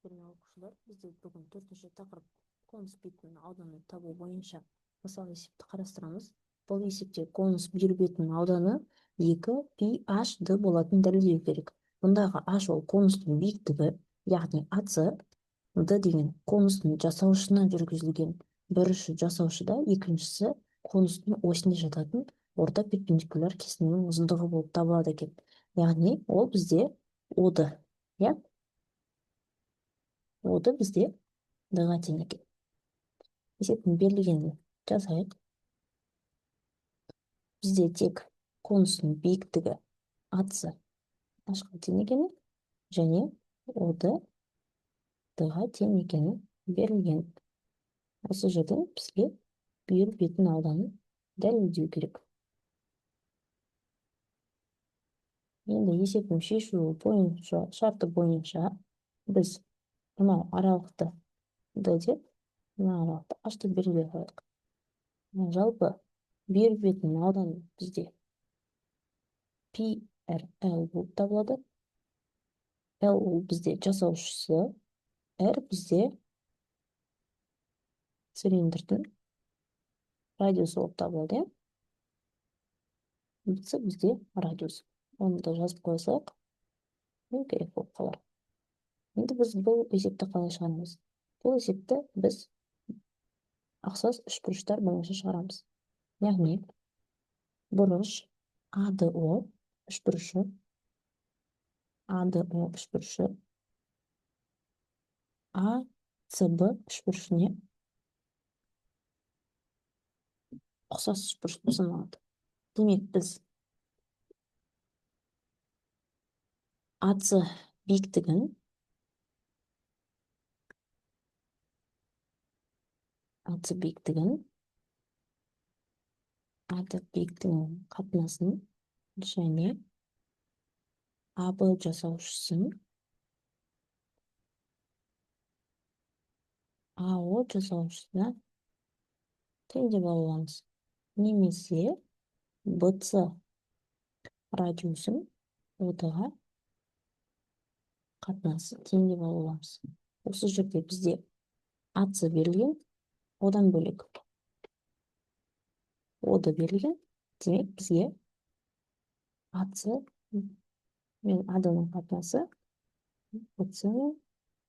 Көрме оқушылар, бізде бүгін төртінші тақырып конус бетінің ауданын табу бойынша мысал есепті қарастырамыз. Бұл есепте конус бір бетінің ауданы 2 пи h d болатын дәлелдеу керек. Бұндағы h ол конустың биіктігі, яғни АС, d деген конустың жасаушысына жүргізілген бірінші жасаушыда, екіншісі конустың осіне жататын орта перпендикуляр кесінінің ұзындығы болып табылады екен. Яғни ол бізде оды, иә? Оды бізде д-ға тең екен. Есептің берілгенін жазайық. Бізде тек конустың биіктігі АС h-ға тең екені және оды д-ға тең екені берілген. Осы жерден бізге бүйір бетін ауданын дәлелдеу керек. Енді есептің шешуі бойынша, шарты бойынша біз мынау аралықты д деп, мына аралықты h-ты белгілей қояйық. Жалпы бүйір бетінің ауданы бізде пи р л болып табылады. L ол бізде жасаушысы, R бізде цилиндрдің радиусы болып табылады. BC бізде радиус. Оны да жазып қойсақ, не керек болып қалар. Енді біз бұл есепті қалай шығарамыз? Бұл есепті біз ақсас үшбұрыштар бойынша шығарамыз. Яғни бұрыш ADO үшбұрышы, ADO үшбұрышы ACB үшбұрышына ұқсас үшбұрыш болып саналады. Демек біз АС биіктігін АД биіктігінің қатынасын және АБ жасаушысын АО жасаушысына тең деп ала аламыз. Немесе БЦ радиусын ОД-ға қатынасы тең деп ала аламыз. Осы жерде бізде АС берілген, одан бөлек ОД берілген. Демек бізге АС мен АД-ның қатынасы БЦ мен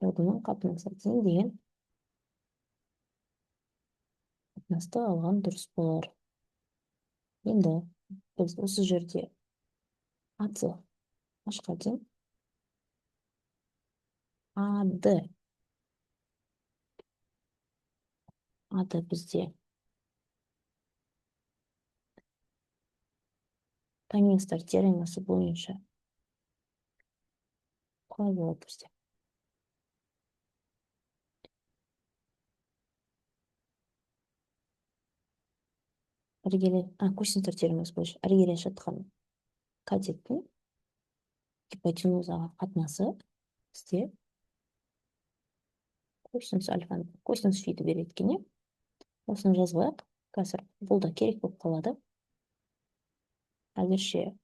ОД-ның қатынасы тең деген қатынасты алған дұрыс болар. Енді біз осы жерде АС h-ға тең, АД бізде Томирстер теоремасы бойынша қалай болады бізде? Косинустар теоремасы бойынша іргелі жатқан катеттің гипотенузаға қатынасы бізде косинус альфаны, косинус фиді береді екен. Осыны жазып қазір бұл да керек болып қалады. Әзірше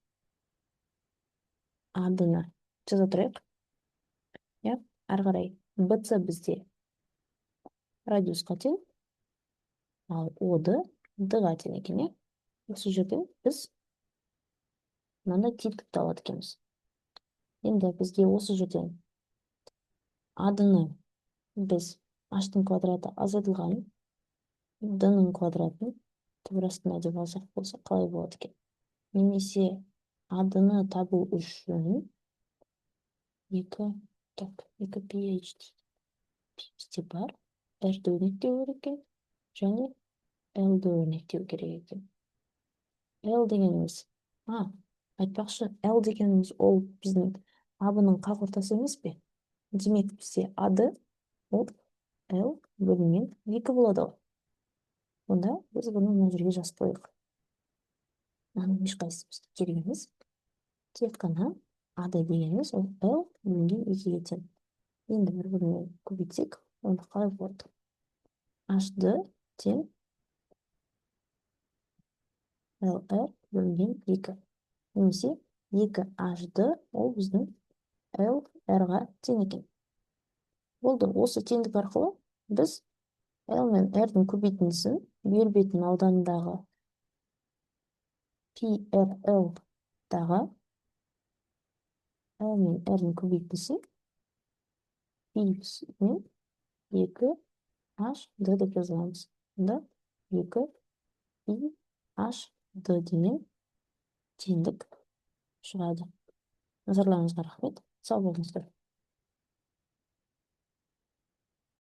АД-ны жаза тұрайық. Ары қарай БЦ бізде радиусқа тең, ал ОД д-ға тең екен. Осы жерден біз мынандай тетікті алады екенбіз. Енді бізге осы жерден АД-ны біз h-тың квадраты азайтылған d-ның квадратын түбір деп алсақ болса қалай болады екен? Немесе АД-ны табу үшін 2 pH бізде бар, R-ді өрнектеу керек екен және L-ді өрнектеу керек екен. L дегеніміз, айтпақшы, L дегеніміз ол біздің АБ-ның қақ ортасы емес пе? Демек бізде АД ол L бөлінген 2 болады. Онда біз бұны мына жерге жазып қойдық. Мынаның ешқайсысы бізге керек емес. Тек қана АД дегеніміз ол L бөлінген 2-ге тең. Енді бір-біріне көбейтсек, онда қалай болады? HD тең LR бөлінген 2. Немесе 2HD ол біздің LR-ға тең екен. Болды. Осы теңдік арқылы біз L мен R-дің көбейтіндісін бел бетінің ауданындағы PRL-дағы L мен R-дің көбейтіндісін X мен 2HD деп жаза аламыз. Онда 2PHD деген теңдік шығады. Назарларыңызға рахмет. Сау болыңыздар.